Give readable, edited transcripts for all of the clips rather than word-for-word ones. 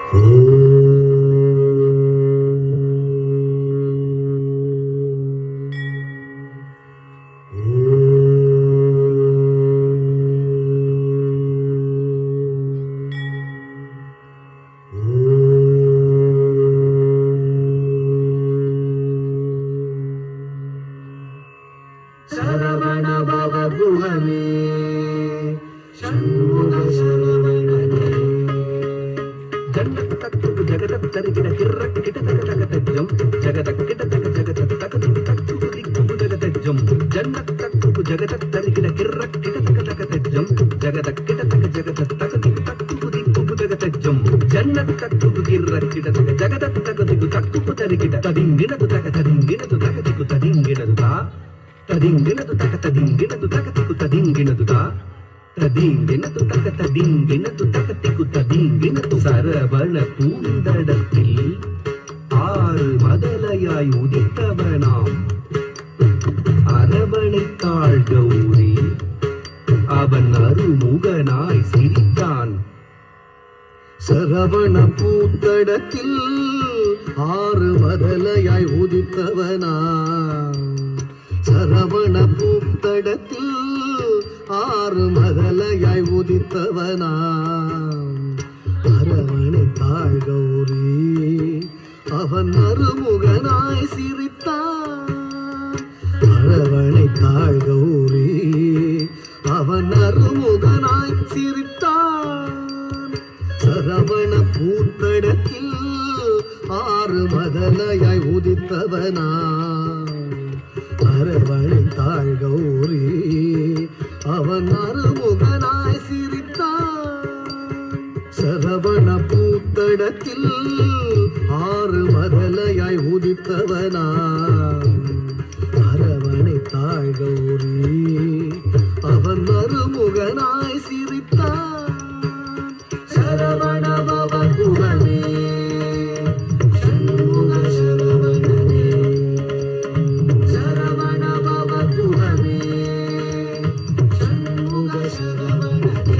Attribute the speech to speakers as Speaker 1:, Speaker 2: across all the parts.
Speaker 1: சரவண பவ குஹமே ஷண்முக சரவணனே ஜன்னத்தக்கு ஜகதத்தரிகிட கிரக்கிட தகதகதஜம் ஜகதக்கிட தகதகதகதகது திக்கு ஜகதஜம் ஜன்னத்தக்கு ஜகதத்தரிகிட கிரக்கிட தகதகதஜம் ஜகதக்கிட தகதகதகது தக்கு திக்கு ஜகதஜம் ஜன்னத்தக்கு கிரக்கிட ஜகதத்தகது தக்கு தரிகிட ததிங்கினது தகதிங்கினது தகதிக்கு ததிங்கினது தா ததிங்கினது தகதிங்கினது தகதிக்கு ததிங்கினது தா ததிங்கினது தகதிங்கினது தகதிக்கு ததிங்கினது சரவண பூந்தடத்தில் ஆறு மதலையாய் உதித்தவனாம் அரவணைத்தாள் கௌரி அவன் அருமுகனாய் சிரித்தான். சரவண பூந்தடத்தில் ஆறு மதலையாய் உதித்தவனா சரவண பூந்தடத்தில் ஆறு மதலையாய் உதித்தவனா அரவணைத்தாள் கௌரி அவன் அருமுகனாய் சிரித்தான். அரவணைத்தாள் கௌரி அவன் அருமுகனாய் சிரித்தான். சரவண பூந்தடத்தில் ஆறு மதலையாய் உதித்தவனா அரவணைத்தாள் கௌரி அவன் அருமுகனாய் சிரித்தான். சரவண பூந்தடத்தில் ஆறு மதலையாய் உதித்தவனா அரவணைத்தாள் கௌரி அவன் அருமுகனாய் சிரித்தான். சரவண பவ குஹமே ஷண்முக சரவணனே சரவண பவ குஹமே ஷண்முக சரவணனே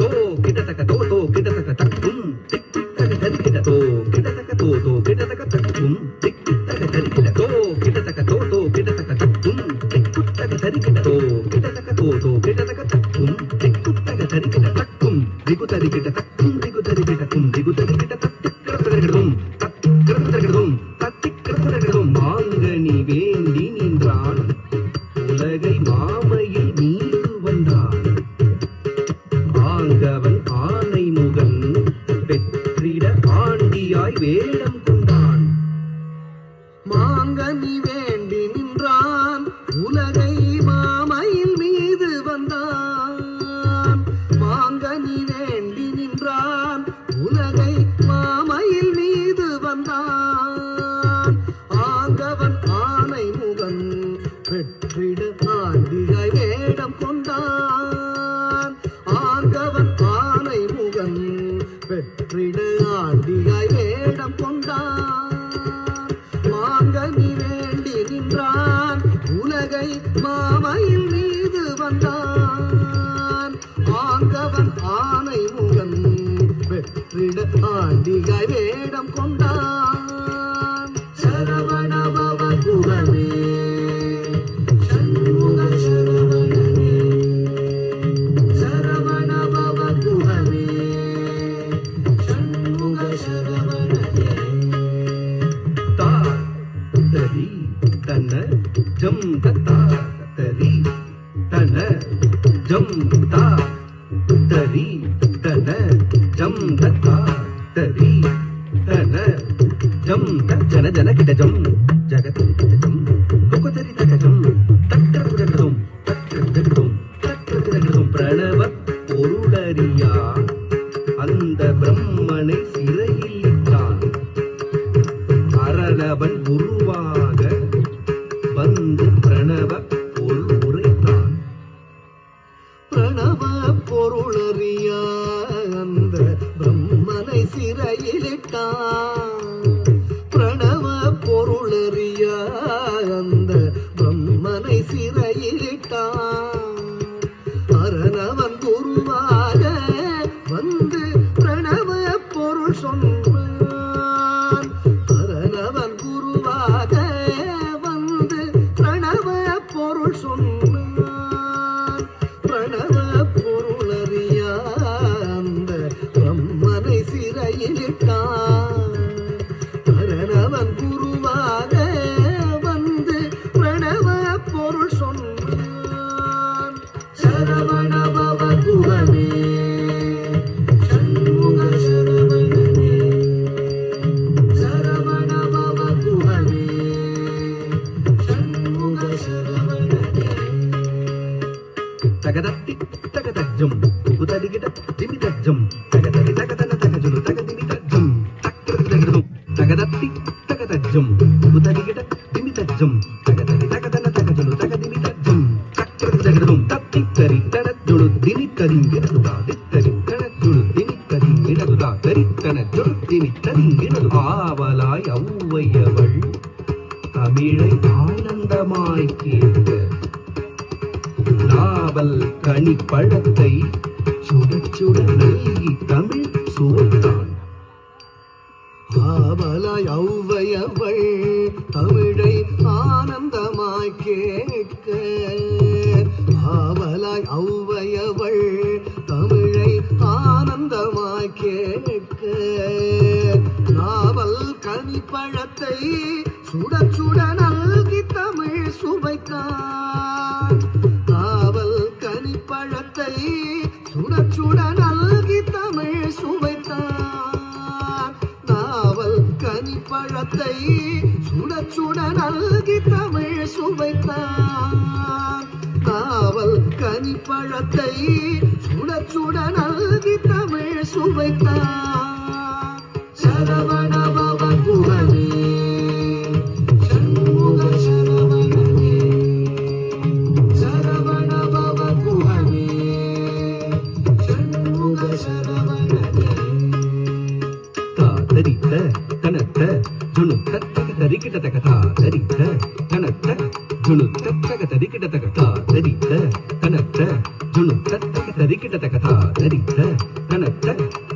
Speaker 1: தோ கிடதக தோ தோ கிடதக தக்கும் திக்கிட்டக தரிகிட தோ கிடதக தோ தோ கிடதக தக்கும் திக்கிட்டக தரிகிட தோ கிடதக தோ தோ கிடதக தக்கும் திக்கிட்டக தரிகிட தோ கிடதக தோ தோ கிடதக தக்கும் திக்கிட்டக தரிகிட தக்கும் திகு தரிகிட தக்கும் திகு தரிகிட கும் திகு தரிகிட தத்திக்கிறதும் தத்திக்கிறதும் தத்திக்கிறதும் மாங்கனி வேண்டி நின்றான் உலகை மாமையில் மீது வந்தான். ஆங்கவன் ஆனை முகன் வெற்றிட ஆண்டியாய் வேடம் கொண்டான். மாங்கனி வேண்டி நின்றான் உலகை மாமையில் மீது வந்தான். மாங்கனி வேண்டி நின்றான் உலகை மாமையில் மீது வந்தான். ஆங்கவன் ஆனை முகன் வெற்றிட ஆண்டியாய் வேடம் கொண்டான். ஆங்கவன் ஆனை முகன் வெற்றிட ஆண்டியாய் வேடம் கொண்டான். மாங்கனி வேண்டி நின்றான் உலகை மாமையில் மீது வந்தான். ஆங்கவன் ஆனை முகன் வெற்றிட ஆண்டியாய் வேடம் கொண்டான். சரவண பவ குஹமே ஷண்முக சரவணனே சரவண பவ குஹமே ஷண்முக சரவணனே தா தரி தன ஜம் தா தரி தன ஜம் தா தரி தன ஜம் தா தரி தன ஜம் ஜன ஜன கிடஜம் ஜகதரி கிடஜம் குகதரி தகஜம் தக்கரகுடகதும் தக்கரகுடகதும் தக்கரகுடகதும் பிரணவ பொருளறியா அந்த பிரம்மனை சிறையில் இட்டான். அரணவன் குருவாக வந்து பிரணவ பொருள் உரைத்தான். பிரணவ பொருளறியா அந்த பிரம்மனை சிறையிலிட்டான். பிரணவ பொருளறியா அந்த பிரம்மனை சிறையிலிட்டான். அரணவன் குருவாக வந்து பிரணவ
Speaker 2: பொருள் சொன்னான். பரனவன் குருவாக வந்து பிரணவ பொருள் சொன்னான். பிரணவ பொருள் அறியா அந்த பிரம்மனை சிறையிலிட்டான். பரனவன் குருவாக வந்து பிரணவ பொருள் சொன்னான். சரவணபவ குகமே சண்முக சரவணனே. சரவணபவ குகமே சண்முக சரவணனே.
Speaker 1: தகதத்தி தகதஜம் உதடிகிட திமிதஜம் தகதடி தகதன தகஜுலு தகதிமிதஜம் தக்கதஜம் தகதத்தி தகதஜம் உதடிகிட திமிதஜம் தகதடி தகதன தகஜுலு தகதிமிதஜம் தக்கதஜம் தத்தி தரி தனஜுலு திமிதரிங்கிடதுதா தித்தரிங்கடஜுலு திமிதரிங்கிடதுதா தரித்தனஜுலு திமிதரிங்கிடது. ஆவலாய் ஔவையவள் தமிழை ஆனந்தமாய் கேட்க நாவல் கனி பழத்தை சுட சுட நல்கி தமிழ் சுவைத்தான்.
Speaker 2: ஆவலாய் ஔவையவள் தமிழை ஆனந்தமாய் கேட்க. ஆவலாய் ஔவையவள் தமிழை ஆனந்தமாய் கேட்க. நாவல் கனி பழத்தை சுட சுட நல்கி தமிழ் சுவைத்தான். நாவல் கனி பழத்தை சுட சுட நல்கி தமிழ் சுவைத்தான். நாவல் கனி பழத்தை சுட சுட நல்கி தமிழ் சுவைத்தான். நாவல் கனி பழத்தை சுட சுட நல்கி தமிழ் சுவைத்தான். சரவணபவ குகமே சண்முக சரவணனே. சரவணபவ குகமே சண்முக சரவணனே.
Speaker 1: தாதரித்த தனத்த ஜுணுத்த தகதரிக்கிட தகதா தரித்த தனத்த ஜுணுத்த தகதரிக்கிட தகதா தரித்த தனத்த ஜுணுத்த தகதரிக்கிட தகதா தரித்த தனத்த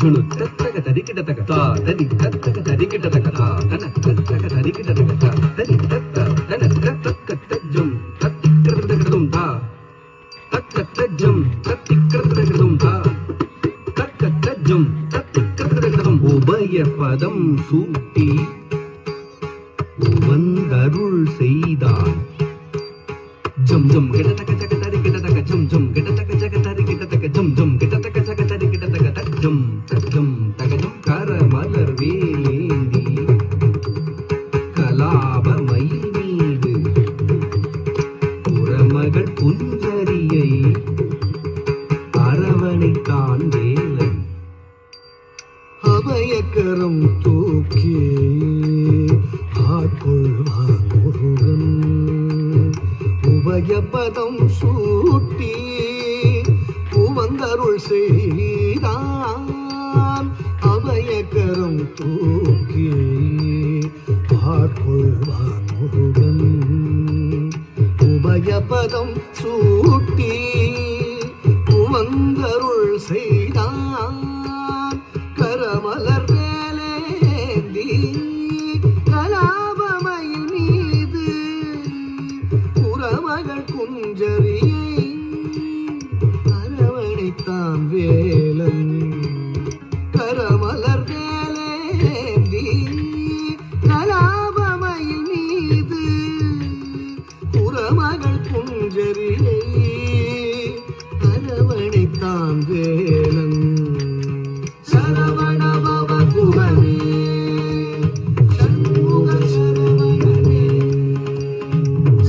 Speaker 1: ஜுணுத்த தகதரிக்கிட தகதா தரித்த தகதரிக்கிட தகதா தனத்த தகதரிக்கிட தகதா தரித்த தனத்த தக்கத்தஜம் தத்திக்கிரதகதும் தா தக்கத்தஜம் தத்திக்கிரதகதும் தா தக்கத்தஜம் தத்திக்கிரதகதும். உபய பதம் சூட்டி வந்தருள் செய்தான். ஜம் ஜம் கிடதக ஜகதரி கிடதக ஜம் ஜம் கிடதக ஜகதரி கிடதக ஜம் ஜம் கிடதக ஜகதரி கிடதக தஜம் தஜம் தகஜம் கரமலர் வேலேந்தி கலாப மயில் மீது புறமகள் புஞ்சரியை அரவணைத்தான் வேலன்.
Speaker 2: அபயக்கரம் தூக்கி ஆட்கொள்வான் முருகன். உபயபதம் சூட்டி உவந்தருள் செய்தான். அபயக்கரம் தூக்கி ஆட்கொள்வான் முருகன். உபயபதம் சூட்டி உவந்தருள் செய்தான். கரமலர் வேலேந்தி கலாபமயில் மீது புறமகள் குஞ்சரியை அரவணைத்தான் வேலன். கரமலர் வேலேந்தி கலாபமயில் மீது புறமகள் குஞ்சரியை அரவணைத்தான் வேலன். சரவணபவ குகமே சண்முக சரவணனே.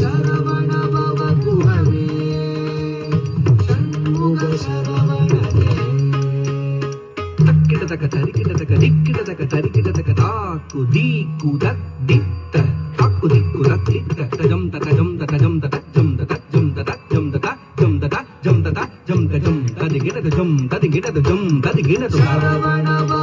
Speaker 2: சரவணபவ குகமே சண்முக சரவணனே.
Speaker 1: தக்கிடதக தரிக்கிடதக திக்கிடதக தரிக்கிடதக தாக்கு தீக்கு தத்தித்த தாக்கு திக்கு தத்தித்த தஜம் தஜம் தஜம் தஜம் தஜம் தஜம் தஜம் தஜம் தஜம் தஜம் தஜம் ததிகிடது ஜம் ததிகிடது ஜம் ததிகிடது.
Speaker 2: சரவணபவ